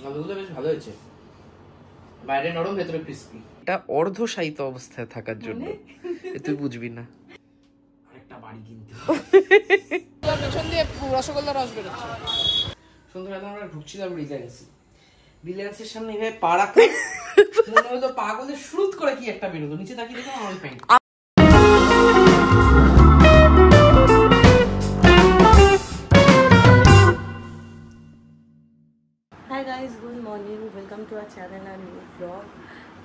আলুগুলো বেশ ভালো হয়েছে, বাইরে নরম ভেতরে ক্রিস্পি। এটা অর্ধশায়িত অবস্থায় থাকার জন্য তুই বুঝবি না। আরেকটা বাড়ি কিনতে পেছন দিয়ে রসগোল্লা রস বেরোচ্ছে। সন্ধ্যাবেলা আমরা ঢুকছিলাম রিলায়েন্সের সামনে, এভাবে পা রাখা মনে হলো পাগলের শুরুত করে কি একটা বেরোলো, নিচে তাকিয়ে দেখলাম oil paint. Hi guys, good morning, welcome to our channel আর নিউ ব্লগ।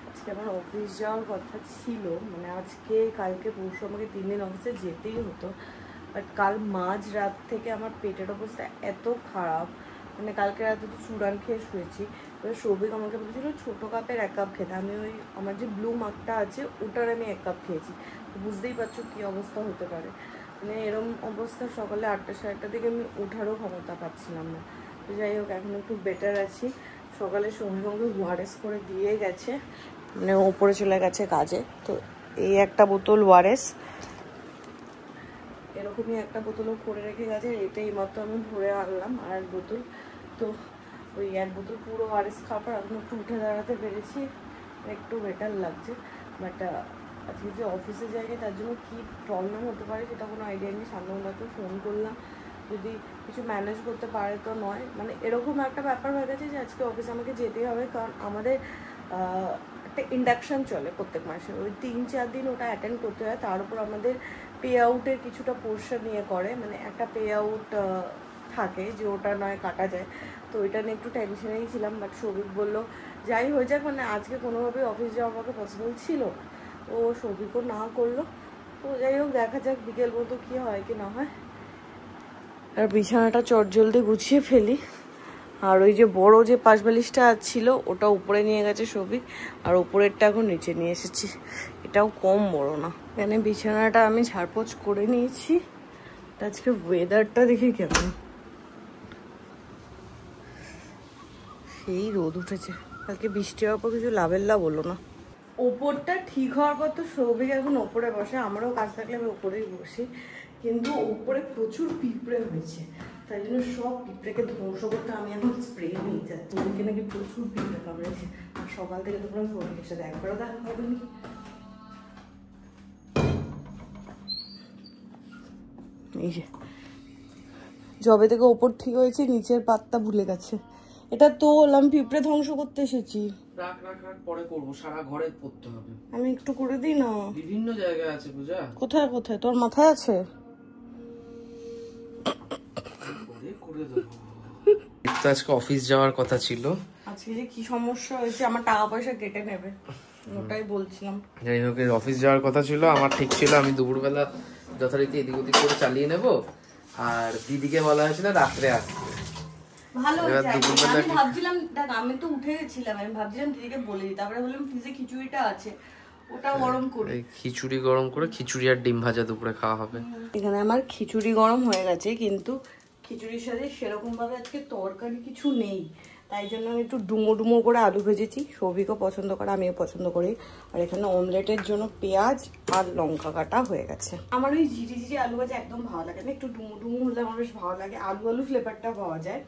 আজকে আমার অফিস যাওয়ার কথা ছিল, মানে কালকে পরশু আমাকে 3 দিন অফিসে যেতেই হতো, বাট কাল মাঝ রাত থেকে আমার পেটের অবস্থা এত খারাপ, মানে কালকে রাতে তো চূড়ান খেয়ে শুয়েছি। এবার সৌভিক আমাকে বলেছিল ছোটো কাপের 1 কাপ খেতে, আমি ওই আমার যে ব্লু মাগটা আছে ওটার আমি 1 কাপ খেয়েছি। তো বুঝতেই পারছো কী অবস্থা হতে পারে, মানে এরম অবস্থা সকালে 8টা সাড়ে 8টা থেকে আমি ওঠারও ক্ষমতা পাচ্ছিলাম না। তো যাই হোক, এখন একটু বেটার আছি। সকালে সঙ্গে ওয়ারেস করে দিয়ে গেছে, মানে ওপরে চলে গেছে কাজে। তো এই একটা বোতল ওয়ারেস, এরকমই একটা বোতলও করে রেখে গেছে, এটাই মাত্র আমি ভরে আনলাম আর 1 বোতল। তো ওই 1 বোতল পুরো ওয়ারেস খাওয়ার পর এখন একটু উঠে দাঁড়াতে পেরেছি, একটু বেটার লাগছে। বাট আজকে যে অফিসে যাই তার জন্য কী প্রবলেম হতে পারে সেটা কোনো আইডিয়া নেই। সামনেওয়ালাকে ফোন করলাম, যদি কিছু ম্যানেজ করতে পারে তো নয়, মানে এরকম একটা ব্যাপার হয়ে গেছে যে আজকে অফিসে আমাকে যেতেই হবে, কারণ আমাদের একটা ইন্ডাকশান চলে প্রত্যেক মাসে, ওই 3-4 দিন ওটা অ্যাটেন্ড করতে হয়। তার উপর আমাদের পে আউটের কিছুটা পোর্শন নিয়ে করে, মানে একটা পে আউট থাকে যে ওটা নয় কাটা যায়। তো ওইটা নিয়ে একটু টেনশনেই ছিলাম, বাট সৌভিক বললো যাই হয়ে যাক, মানে আজকে কোনোভাবেই অফিস যাওয়া আমাকে পসিবল ছিল, ও সৌভিকও না করলো। তো যাই হোক, দেখা যাক বিকেল মতো কী হয় কি না হয়। আর বিছানাটা চটজলদি গুছিয়ে ফেলি। আর ওই যে বড় যে পাশবালিশটা ছিল ওটা উপরে নিয়ে গেছে সৌভিক, আর উপরেরটা এখন নিচে নিয়ে এসেছি, এটাও কম বড় না। এখানে বিছানাটা আমি ঝাড়পোছ করে নিয়েছি। আজকে ওয়েদারটা দেখি কেমন, সেই রোদ উঠেছে। কালকে বৃষ্টি হওয়ার পর কিছু লাভের লাভ হলো না। ওপরটা ঠিক হওয়ার পর তো সৌভিক এখন ওপরে বসে, আমারও কাজ থাকলে আমি ওপরেই বসি, কিন্তু ওপরে প্রচুর পিঁপড়ে হয়েছে, তাই জন্য সব পিঁপড়েকে ধ্বংস করতে আমি এখন স্প্রে নিয়ে যাচ্ছি। ওদিকে নাকি প্রচুর পিঁপড়ে কামড়েছে, আর সকাল থেকে তো পুরো সৌভিকের সাথে একবারও দেখা হবেনি। এই যে জবে থেকে ওপর ঠিক হয়েছে, নিচের পাতটা ভুলে গেছে। এটা তো আমি পিঁপড়ে ধ্বংস করতে এসেছি। রাখ পরে করবো, সারা ঘরে পড়তে হবে। আমি একটু করে দিই না, বিভিন্ন জায়গায় আছে পূজা। কোথায় কোথায় তোর মাথায় আছে? আজকে অফিস যাওয়ার কথা ছিল, আজকে যে কি সমস্যা হয়েছে, আমার টাকা পয়সা কেটে নেবে, ওটাই বলছিলাম। যাই হোক, অফিস যাওয়ার কথা ছিল আমার, ঠিক ছিল আমি দুপুরবেলা যথারীতি এদিক ওদিক করে চালিয়ে নেব, আর দিদিকে বলা হয়েছিল রাত্রে আসতে। ভালো হয়েছে, আমি ভাবছিলাম, দেখ আমি তো উঠে গেছিলাম, আমি ভাবছিলাম দিদিকে বলে দিই, তারপরে বললাম ফ্রিজে খিচুড়িটা আছে ওটা গরম করে, খিচুড়ি গরম করে খিচুড়ি আর ডিম ভাজা দুপুরে খাওয়া হবে। এখানে আমার খিচুড়ি গরম হয়ে গেছে, কিন্তু খিচুড়ির সাথে সেরকম ভাবে আজকে তরকারি কিছু নেই, তাই জন্য আমি একটু ডুমো করে আলু ভেজেছি, সৌভিকও পছন্দ করে, আমিও পছন্দ করি। আর এখানে অমলেটের জন্য পেঁয়াজ আর লঙ্কা কাটা হয়ে গেছে। আমার ওই ঝিরি আলু ভাজা একদম ভালো লাগে না, একটু ডুমো হলে আমার বেশ ভালো লাগে, আলু ফ্লেভারটা পাওয়া যায়।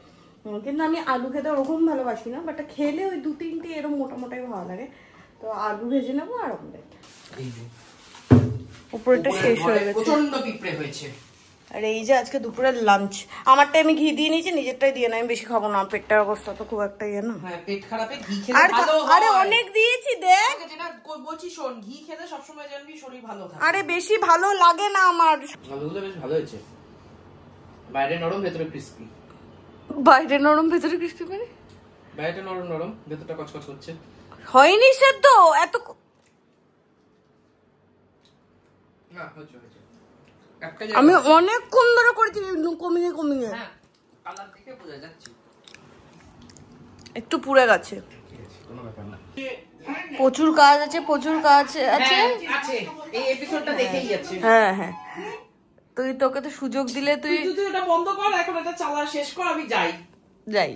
কিন্তু আমি আলু খেতে ওরকম ভালোবাসি না, বাট খেলে ওই 2-3টে এরকম মোটামোটাই ভালো লাগে। তো আলু ভেজে নেবো আর অমলেট। উপরেটা শেষ হয়ে গেছে, প্রচন্ড পিঁপড়ে হয়েছে। আর এই যে আজকে দুপুরের লাঞ্চ, আমারটা আমি ঘি দিয়ে নিয়েছি, নিজেরটাই দিয়ে না, আমি বেশি খাবো না, পেটটার অবস্থা তো খুব একটা ইয়ে না। হ্যাঁ, পেট খারাপে ঘি খেলে ভালো হয়। আরে অনেক দিয়েছি দেখ, যেটা বলছি শোন, ঘি খেলে সব সময় জানবি শরীর ভালো থাকে। আরে বেশি ভালো লাগে না আমার। আলুগুলো বেশ ভালো হয়েছে, বাইরে নরম ভেতরে ক্রিস্পি। বাইরে নরম ভেতরে ক্রিস্পি, মানে বাইরেটা নরম ভেতরটা কচকচ করছে। হয়নি সেদ্ধ এত না, হচ্ছে আমি অনেকক্ষণ ধরে করেছি, কমিয়ে হ্যাঁ, কালার দেখে বোঝা যাচ্ছে একটু পুড়ে গেছে। কোনো ব্যাপার না, প্রচুর কাজ আছে আছে এই এপিসোডটা দেখেই যাচ্ছে। হ্যাঁ, তোকে তো সুযোগ দিলে, তুই ওটা বন্ধ কর, এখন এটা চালা শেষ কর, আমি যাই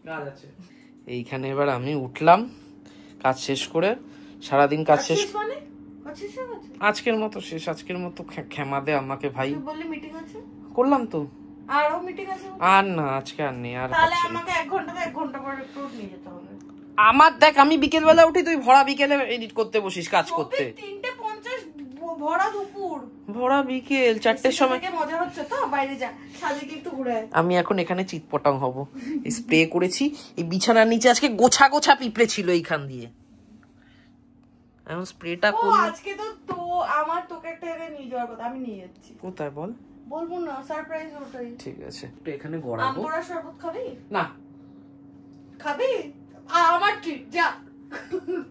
কাজ আছে। এইখানে এবার আমি উঠলাম কাজ শেষ করে, সারাদিন কাজ শেষ, আজকের মতো শেষ, আজকের মতো ক্ষমা দে আমাকে ভাই। বললি মিটিং আছে, করলাম তো, আরো মিটিং আছে? আর না, আজকে আর নেই। আর তাহলে আমাকে 1 ঘন্টা পরে একটু নিয়ে যেতে হবে। আমার দেখ, আমি বিকেল বেলা উঠি, তুই ভরা বিকেলে এডিট করতে বসিস, কাজ করতে। 3:50 ভরা দুপুর, ভরা বিকেল 4টের সময়। মজা হচ্ছে তো, বাইরে যা, সাজে কি একটু ঘুরে। আমি এখন এখানে চিৎপটাং হব। স্প্রে করেছি, এই বিছানার নিচে আজকে গোছা গোছা পিঁপড়ে ছিল এইখান দিয়ে। এখন স্প্রেটা করব। আজকে তো আমার তোকে একটা জায়গায় নিয়ে যাওয়ার কথা, আমি নিয়ে যাচ্ছি। কোথায় বল? বলবো না, সারপ্রাইজ ওটাই। ঠিক আছে, তো এখানে গড়াবো। আমপোড়া শরবত খাবি? না। খাবি? আমার ট্রিট, যা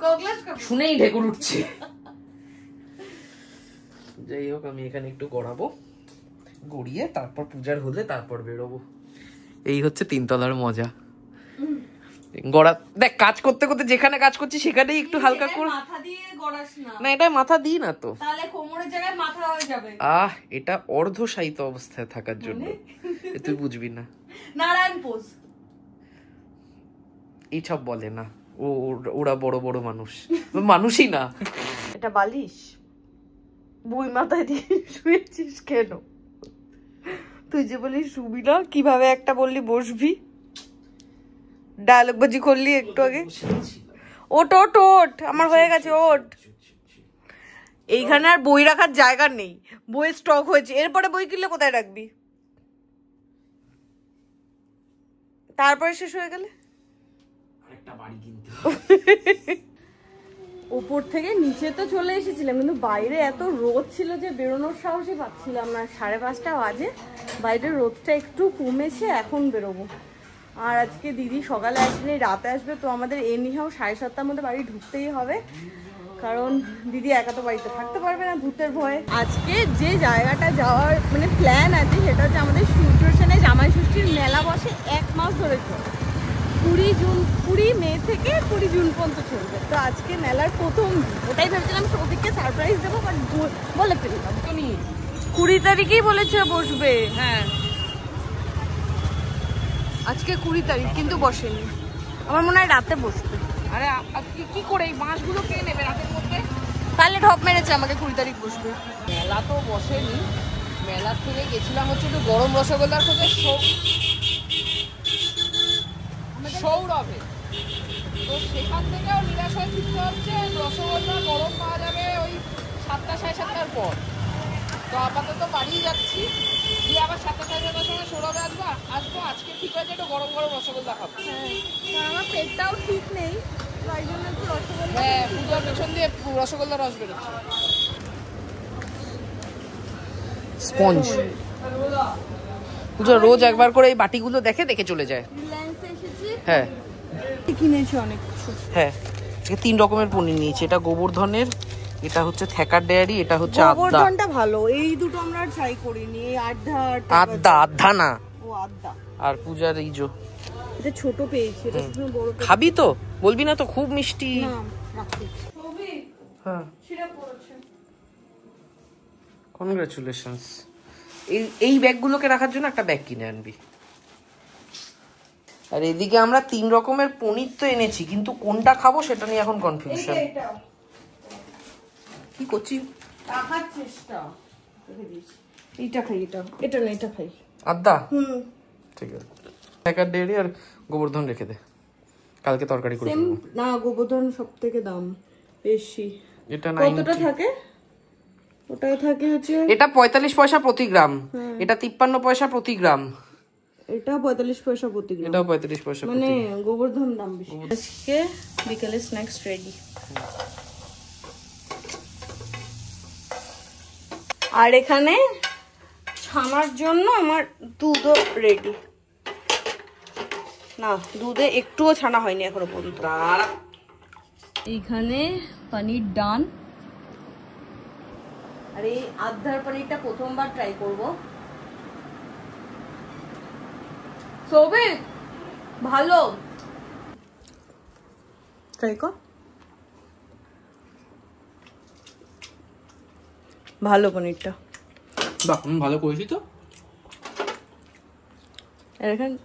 কগলাস খাবি। শুনেই ঢেকুর উঠছে। যাই হোক, আমি এখানে একটু গড়াবো, গড়িয়ে তারপর পূজার হলে তারপর বেরোবো। এই হচ্ছে 3 তলার মজা। গড়া দেখ, কাজ করতে করতে যেখানে কাজ করছি সেখানেই একটু হালকা করে। মাথা দিয়ে গড়াস না। না, এটা মাথা দিই না তো। তাহলে কোমরের জায়গায় মাথা হয়ে যাবে। এটা অর্ধশায়িত অবস্থায় থাকার জন্য। তুই বুঝবি না। নারায়ণ পোজ এইসব বলে না, ওরা বড় বড় মানুষ, মানুষই না। এটা বালিশ বই মাথায় দিয়ে শুয়েছিস কেন? তুই যে বলি শুবি না, কিভাবে একটা বললি বসবি? ডায়লগ বাজি করলি একটু আগে। ওট ওট ওট, আমার হয়ে গেছে, ওট। এইখানে আর বই রাখার জায়গা নেই, বইয়ের স্টক হয়েছে। এরপরে বই কিনলে কোথায় রাখবি? তারপরে শেষ হয়ে গেলে উপর থেকে নিচে তো চলে এসেছিলাম, কিন্তু বাইরে এত রোদ ছিল যে বেরোনোর সাহসই পাচ্ছিলাম না। 5:30 বাজে, বাইরের রোদটা একটু কমেছে, এখন বেরোবো। আর আজকে দিদি সকালে আসলে রাতে আসবে, তো আমাদের এনিহাও 7:30টার মধ্যে বাড়ি ঢুকতেই হবে, কারণ দিদি একা তো বাড়িতে থাকতে পারবে না ভূতের ভয়ে। আজকে যে জায়গাটা যাওয়ার মানে প্ল্যান আছে সেটা হচ্ছে আমাদের সূর্যসেনে জামাই ষষ্ঠীর মেলা বসে 1 মাস ধরে চলে, 20 মে থেকে 20 জুন পর্যন্ত চলবে। তো আজকে মেলার প্রথম দিন, ওটাই ভেবেছিলাম সৌভিককে সারপ্রাইজ দেবো, বাট বলে ফেললাম। 20 তারিখেই বলেছে বসবে। হ্যাঁ, আজকে 20 তারিখ, কিন্তু বসেনি। আমার মনে হয় রাতে বসবে। আরে কি করে এই মাছগুলো কে নেবে রাতের মধ্যে? তাহলে ঢপ মেরেছে আমাকে 20 তারিখ বসবে। মেলা তো বসেনি, মেলার থেকে গেছিলাম হচ্ছে একটু গরম রসগোল্লার খোঁজে সৌরভে। তো সেখান থেকেও নিরাশ হয়ে ফিরতে হচ্ছে। রসগোল্লা গরম পাওয়া যাবে ওই 7টা 7:30টার পর। তো আপাতত বাড়িয়ে যাচ্ছি, দিয়ে আবার 7টা 7:30টার সময় সৌরভে আসবো। আজকে ঠিক আছে, একটু গরম গরম রসগোল্লা খাবো। হ্যাঁ, আমার পেটটাও ঠিক নেই, তাই জন্য একটু রসগোল্লা। হ্যাঁ, পূজার পেছন দিয়ে রসগোল্লা রস বেরোচ্ছে। স্পঞ্জ পূজা রোজ একবার করে এই বাটিগুলো দেখে দেখে চলে যায়। রিলায়েন্সে এসেছি, হ্যাঁ কিনেছি অনেক কিছু। হ্যাঁ, 3 রকমের পনির নিয়েছি। এটা গোবর্ধনের, এটা হচ্ছে থ্যাকার ডেয়ারি, এটা হচ্ছে আদ্দা। গোবর্ধনটা ভালো, এই দুটো আমরা ট্রাই করিনি। এই আদ্দা না, ও আদ্দা। আর পূজার এই যে এটা ছোট পেয়েছি, এটা শুধু বড়। খাবি তো? বলবি না তো, খুব মিষ্টি। না, রাখি। হ্যাঁ, সিরাপ পড়ছে। কনগ্রাচুলেশনস। এই ব্যাগগুলোকে রাখার জন্য একটা ব্যাগ কিনে আনবি। আর এদিকে আমরা 3 রকমের পনির তো এনেছি, কিন্তু কোনটা খাবো সেটা নিয়ে এখন কনফিউশন। কি করছি? রাখার চেষ্টা। এইটা খাই, এটা না, এটা খাই। আদ্দা? ঠিক আছে। থ্যাকার ডেয়ারি আর গোবর্ধন রেখে দে, কালকে তরকারি করে ফেলবো। না, গোবর্ধন সবথেকে দাম বেশি। এটা কতটা থাকে? ওটা থাকে হচ্ছে, এটা 45 পয়সা প্রতি গ্রাম, এটা 53 পয়সা প্রতি গ্রাম, এটা 45 পয়সা প্রতি গ্রাম, এটাও 45 পয়সা। মানে গোবর্ধন দাম বেশি। আজকে বিকেলে স্ন্যাক্স রেডি। আর এখানে ছানার জন্য আমার দুধও রেডি। না, দুধে একটুও ছানা হয়নি এখনো পর্যন্ত। এইখানে পনির ডান, আর এই আদ্ধার পনিরটা প্রথমবার ট্রাই করব। সৌভিক, ভালো ট্রাই কর। ভালো পনিরটা, বাহ, ভালো করেছি তো। এখানে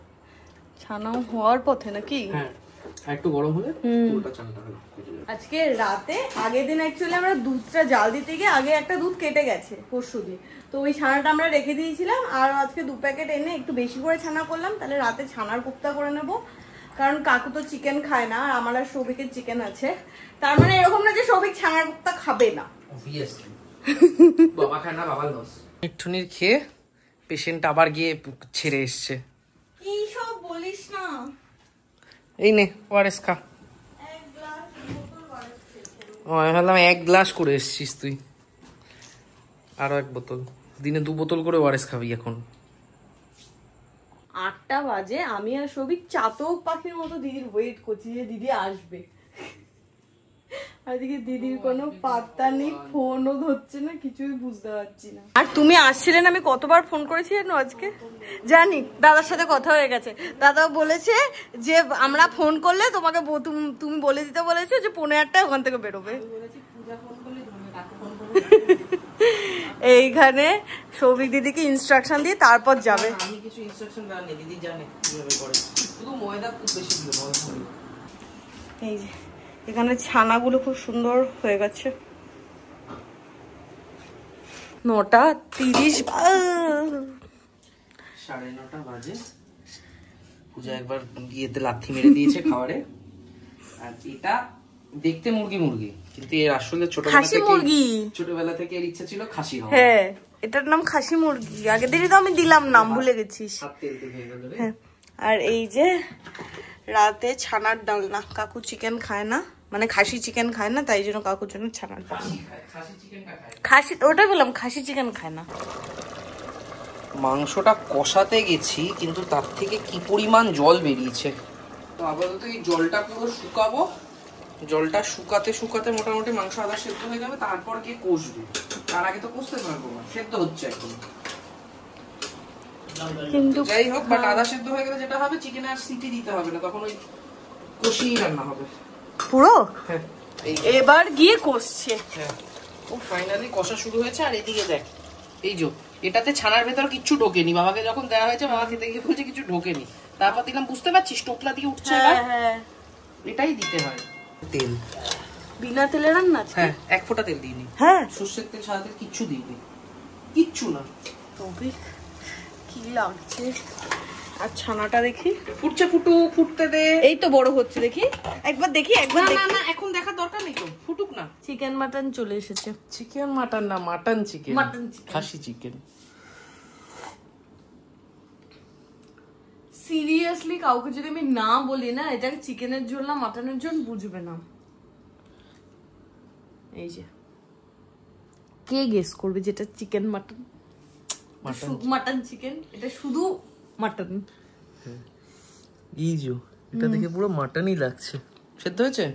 ছানাও হওয়ার পথে নাকি? হ্যাঁ, একটু গরম হলে পুরোটা চানটা হবে। আজকে রাতে আগের দিন অ্যাকচুয়ালি আমরা দুধটা জাল দিতে গিয়ে আগে একটা দুধ কেটে গেছে পরশুদিন, তো ওই ছানাটা আমরা রেখে দিয়েছিলাম। আর আজকে 2 প্যাকেট এনে একটু বেশি করে ছানা করলাম, তাহলে রাতে ছানার কোপ্তা করে নেব। কারণ কাকু তো চিকেন খায় না, আর আমার আর সৌভিকের চিকেন আছে। তার মানে এরকম না যে সৌভিক ছানার কোপ্তা খাবে না, অবভিয়াসলি বাবা খায় না, বাবার লস। মিঠুনির খেয়ে পেশেন্ট আবার গিয়ে ছেড়ে এসছে। কি সব বলিস না। এই নে ওআরএস খা। আমি ভাবলাম 1 গ্লাস করে এসছিস তুই, আরো 1 বোতল। দিনে 2 বোতল করে ওআরএস খাবি এখন। 8টা বাজে, আমি আর সৌভিক চাতক পাখির মতো দিদির ওয়েট করছি যে দিদি আসবে। আর দিকে দিদির কোনো পাত্তা নেই, ফোনও ধরছে না, কিছুই বুঝতে পারছি না। আর তুমি আসছিলেন, আমি কতবার ফোন করেছি জানো আজকে, জানি দাদার সাথে কথা হয়ে গেছে। দাদাও বলেছে যে আমরা ফোন করলে তোমাকে তুমি বলে দিতে বলেছে যে 15:30 ওখান থেকে বেরোবে। এইখানে সৌভিক দিদিকে ইনস্ট্রাকশন দিয়ে তারপর যাবে। আমি কিছু ইনস্ট্রাকশন জানি, দিদি জানে কিভাবে করে, শুধু ময়দা খুব বেশি দিল। এই যে এখানে ছানাগুলো খুব সুন্দর হয়ে গেছে। 9:30 9:30 বাজে। পূজা একবার গিয়েতে লাথি মেরে দিয়েছে খাবারে। আর এটা দেখতে মুরগি, কিন্তু এর আসলে ছোটবেলা থেকে এর ইচ্ছা ছিল খাসি হওয়া। হ্যাঁ, এটার নাম খাসি মুরগি। আগের দিনই তো আমি দিলাম, নাম ভুলে গেছিস। হ্যাঁ, আর এই যে রাতে ছানার ডালনা। কাকু চিকেন খায় না, মানে খাসি চিকেন খায় না, তাই জন্য কাকুর জন্য ছানার ডালনা। খাসি ওটা বললাম, খাসি চিকেন খায় না। মাংসটা কষাতে গেছি, কিন্তু তার থেকে কি পরিমাণ জল বেরিয়েছে। তো আপাতত এই জলটা পুরো শুকাবো। জলটা শুকাতে শুকাতে মোটামুটি মাংস আধা সেদ্ধ হয়ে যাবে, তারপর গিয়ে কষবে। তার আগে তো কষতে পারবো না, সেদ্ধ হচ্ছে এখন। কিন্তু যাই হোক, বাট আধা সেদ্ধ হয়ে গেলে যেটা হবে, চিকেনে আর সিটি দিতে হবে না, তখন ওই কষিয়ে রান্না হবে পুরো। হ্যাঁ, এবার গিয়ে কষছে। হ্যাঁ, ও ফাইনালি কষা শুরু হয়েছে। আর এদিকে দেখ, এই যে এটাতে ছানার ভেতর কিচ্ছু ঢোকেনি। বাবাকে যখন দেওয়া হয়েছে, বাবা খেতে গিয়ে বলছে কিছু ঢোকেনি। তারপর দিলাম, বুঝতে পারছিস টোকলা দিয়ে উঠছে। এটাই দিতে হয়। তেল বিনা তেলে রান্না? হ্যাঁ, 1 ফোঁটা তেল দিইনি। হ্যাঁ, সর্ষের তেল, সাদা তেল কিচ্ছু দিইনি, কিচ্ছু না। তবে কি লাগছে। আর ছানাটা দেখি ফুটছে, ফুটতে দে। এই তো বড় হচ্ছে, দেখি একবার দেখি। না, এখন দেখার দরকার নেই তো, ফুটুক না। চিকেন মাটন চলে এসেছে। চিকেন মাটন না, মাটন চিকেন, খাসি চিকেন। সিরিয়াসলি কাউকে যদি আমি না বলি না এটা চিকেনের ঝোল না মাটনের ঝোল, বুঝবে না। এই যে কে গেস করবে যেটা চিকেন মাটন? মাটন চিকেন, এটা শুধু মাটন। ইজু, এটা দেখে পুরো মাটনই লাগছে। সেদ্ধ হয়েছে?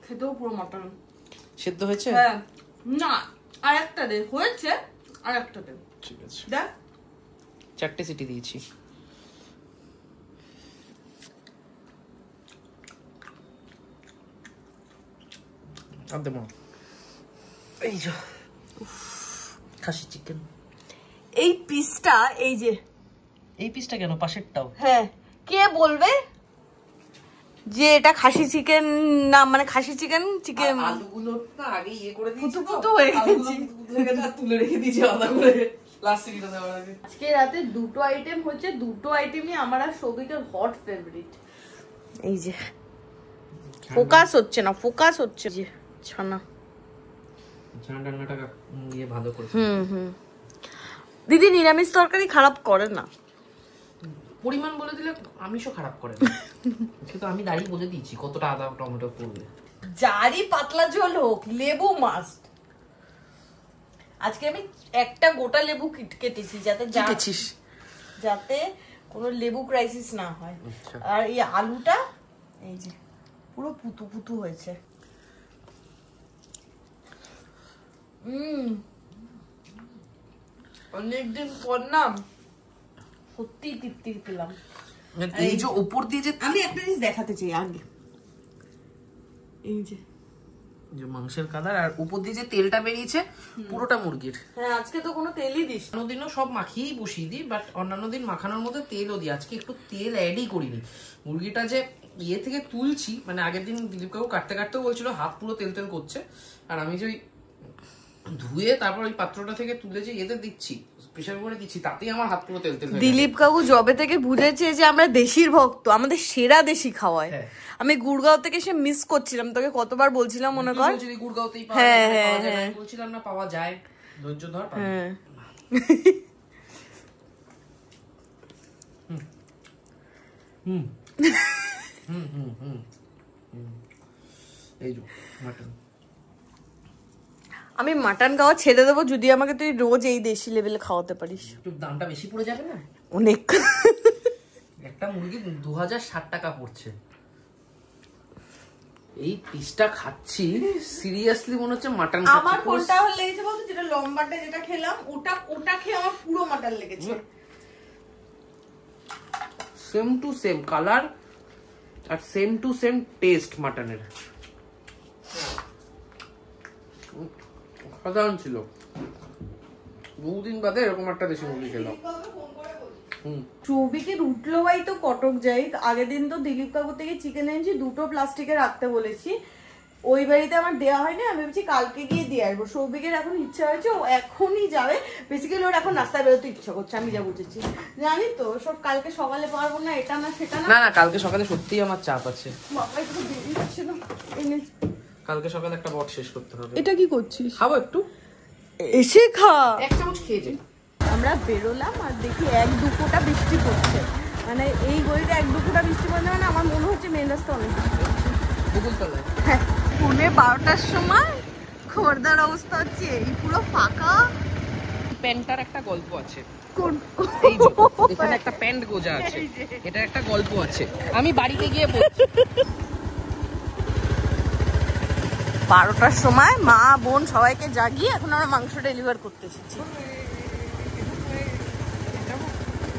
খেতেও পুরো মাটন। সেদ্ধ হয়েছে? হ্যাঁ, না আর একটা দে। হয়েছে, আর একটা দে। ঠিক আছে, দেখ 4টে সিটি দিয়েছি। এই যে খাসি চিকেন। এই পিসটা, এই যে এই পিসটা কেন? পাশেরটাও? হ্যাঁ, কে বলবে যে এটা খাসি চিকেন না? মানে খাসি চিকেন আলুগুলো না আগে ইয়ে করে দিয়েছি, ফুটু হয়ে গেছে, তুলে রেখে দিয়েছি আলাদা করে লাস্ট সিটিটা দেওয়ার আগে। আজকে রাতে 2টো আইটেম হচ্ছে, 2টো আইটেমই আমার আর সৌভিকের হট ফেভারিট। এই যে ফোকাস হচ্ছে না, ফোকাস হচ্ছে যে ছানা। ছানা ডালনাটা দিয়ে ভালো করে। দিদি নিরামিষ তরকারি খারাপ করে না, পরিমাণ বলে দিলে আমিষও খারাপ করে না। কিন্তু আমি দাঁড়িয়ে বলে দিয়েছি কতটা আদা টমেটো পড়বে। যারই পাতলা ঝোল হোক, লেবু মাস্ট। আজকে আমি একটা গোটা লেবু কেটেছি যাতে কোনো লেবু ক্রাইসিস না হয়। আর এই আলুটা এই যে পুরো পুতু পুতু হয়েছে। অনেকদিন পর না সত্যি তৃপ্তি পেলাম। এই যে উপর দিয়ে যে আমি একটা জিনিস দেখাতে চাই আগে, এই যে মাংসের কালার আর উপর দিয়ে যে তেলটা বেরিয়েছে পুরোটা মুরগির। হ্যাঁ, আজকে তো কোনো তেলই দিস। অন্যদিনও সব মাখিয়েই বসিয়ে দিই, বাট অন্যান্য দিন মাখানোর মধ্যে তেলও দিই। আজকে একটু তেল অ্যাডই করিনি। মুরগিটা যে ইয়ে থেকে তুলছি, মানে আগের দিন দিলীপ কাকু কাটতে কাটতেও বলছিল হাত পুরো তেল তেল করছে, আর আমি যে ধুয়ে তারপর ওই পাত্রটা থেকে তুলে যে এতে দিচ্ছি, প্রেসার কুকারে দিচ্ছি, তাতেই আমার হাত পুরো তেল তেল। দিলীপ কাকু জবে থেকে বুঝেছে যে আমরা দেশির ভক্ত, আমাদের সেরা দেশি খাওয়ায়। আমি গুড়গাঁও থেকে সে মিস করছিলাম, তোকে কতবার বলছিলাম মনে কর। গুড়গাঁওতেই পাওয়া যায়, বলছিলাম না পাওয়া যায়, ধৈর্য ধর। হ্যাঁ এই যে মাটন, আমি মাটন খাওয়া ছেড়ে দেবো যদি আমাকে তুই রোজ এই দেশি লেভেলে খাওয়াতে পারিস। একটু দামটা বেশি পড়ে যাবে না? অনেক। একটা মুরগি 2060 টাকা পড়ছে। এই পিসটা খাচ্ছি সিরিয়াসলি মনে হচ্ছে মাটন খাচ্ছি। আমার কোনটা ভালো লেগেছে বলতো, যেটা লম্বাটা যেটা খেলাম ওটা খেয়ে আমার পুরো মাটন লেগেছে। সেম টু সেম কালার আর সেম টু সেম টেস্ট মাটনের। সাধারণ ছিল, বহুদিন বাদে এরকম একটা দেশি মুরগি খেলাম। চৌবিকের উঠলো ভাই তো কটক যাই, আগের দিন তো দিলীপ কাকু থেকে চিকেন এনেছি, 2টো প্লাস্টিকে রাখতে বলেছি, ওই বাড়িতে আমার দেওয়া হয়নি, আমি ভেবেছি কালকে গিয়ে দিয়ে আসবো। সৌভিকের এখন ইচ্ছা হয়েছে, ও এখনই যাবে, বেসিক্যালি ওর এখন রাস্তায় বেরোতে ইচ্ছা করছে, আমি যা বুঝেছি। জানি তো সব কালকে সকালে পারবো না, এটা না সেটা না। না কালকে সকালে সত্যিই আমার চাপ আছে। বাবা একটু দেরি হচ্ছে না, কালকে সকালে একটা বট শেষ করতে হবে। এটা কি করছিস? খাবো একটু, এসে খা, 1 চামচ খেয়ে যাই। আমরা বেরোলাম আর দেখি 1-2 ফোঁটা বৃষ্টি পড়ছে, মানে এই গলিতে 1-2 ফোঁটা বৃষ্টি পড়ছে, মানে আমার মনে হচ্ছে মেন রাস্তা অনেক বৃষ্টি পড়ছে। হ্যাঁ, 12টার সময় খোরদার অবস্থা হচ্ছে এই পুরো ফাঁকা। প্যান্টটার একটা গল্প আছে। কোন? এই যে এখানে একটা প্যান্ট গোজা আছে, এটা একটা গল্প আছে, আমি বাড়িতে গিয়ে বলছি। 12টার সময় মা বোন সবাইকে জাগিয়ে এখন আমরা মাংস ডেলিভার করতে এসেছি।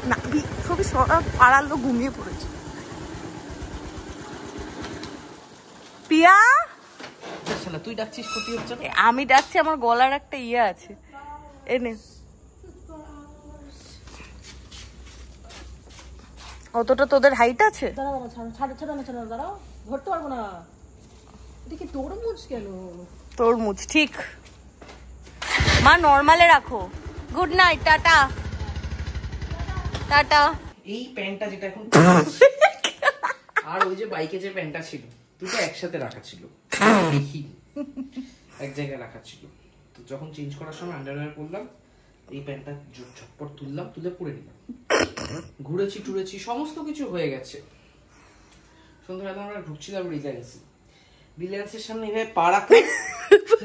না সবই পাড়ার লোক ঘুমিয়ে পড়েছে। পিয়া তুই ডাকছিস, ক্ষতি হচ্ছে। আমি ডাকছি, আমার গলার একটা ইয়ে আছে, এনে অতটা তোদের হাইট আছে? দাঁড়াও ধরতে পারবো না। এটা কি তরমুজ? কেন তরমুজ? ঠিক মা, নরমালে রাখো। Good night, tata tata. এই প্যান্টটা যেটা এখন আর ওই যে বাইকে যে প্যান্টটা ছিল, দুটো একসাথে রাখা ছিল, এক জায়গায় রাখা ছিল, তো যখন চেঞ্জ করার সময় আন্ডারওয়্যার পরলাম, এই প্যান্টটা ঝটপট তুললাম, তুলে পরে নিলাম, ঘুরেছি টুরেছি সমস্ত কিছু হয়ে গেছে। সন্ধ্যাবেলা আমরা ঢুকছিলাম রিলায়েন্সের সামনে, এভাবে পা রাখতে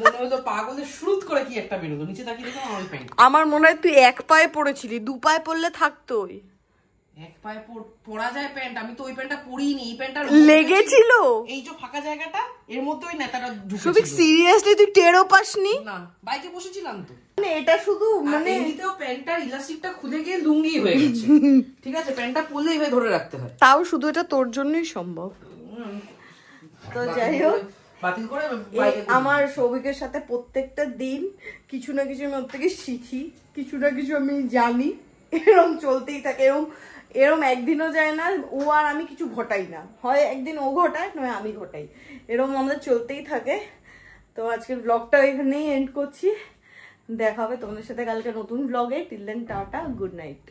মনে হতো পাগলে শ্রুত করে কি একটা বেরোতো, নিচে তাকিয়ে দেখলাম আমার প্যান্ট। আমার মনে হয় তুই 1 পায়ে পড়েছিলি, 2 পায়ে পড়লে থাকতোই। 1 পায়ে পরা যায় প্যান্ট, আমি তো ওই প্যান্টটা পরিনি, এই প্যান্টটা লেগেছিল এই যে ফাঁকা জায়গাটা, এর মধ্যে ওই নেতাটা ঢুকেছিল। সবিক সিরিয়াসলি তুই টেরও পাসনি? না, বাইকে বসেছিলাম তো। মানে এটা শুধু মানে এমনিতেও প্যান্টটার ইলাস্টিকটা খুলে গিয়ে লুঙ্গি হয়ে গেছে, ঠিক আছে, প্যান্টটা পরলে এইভাবে ধরে রাখতে হয়, তাও শুধু এটা তোর জন্যই সম্ভব। তো যাই হোক, বাতিল করে আমার সৌভিকের সাথে প্রত্যেকটা দিন কিছু না কিছু আমি ওর থেকে শিখি, কিছু না কিছু আমি জানি, এরম চলতেই থাকে। এরম একদিনও যায় না ও আর আমি কিছু ঘটাই না, হয় একদিন ও ঘটায় নয় আমি ঘটাই, এরম আমাদের চলতেই থাকে। তো আজকের ব্লগটা এখানেই এন্ড করছি, দেখা হবে তোমাদের সাথে কালকে নতুন ব্লগে। Till then tata, good night.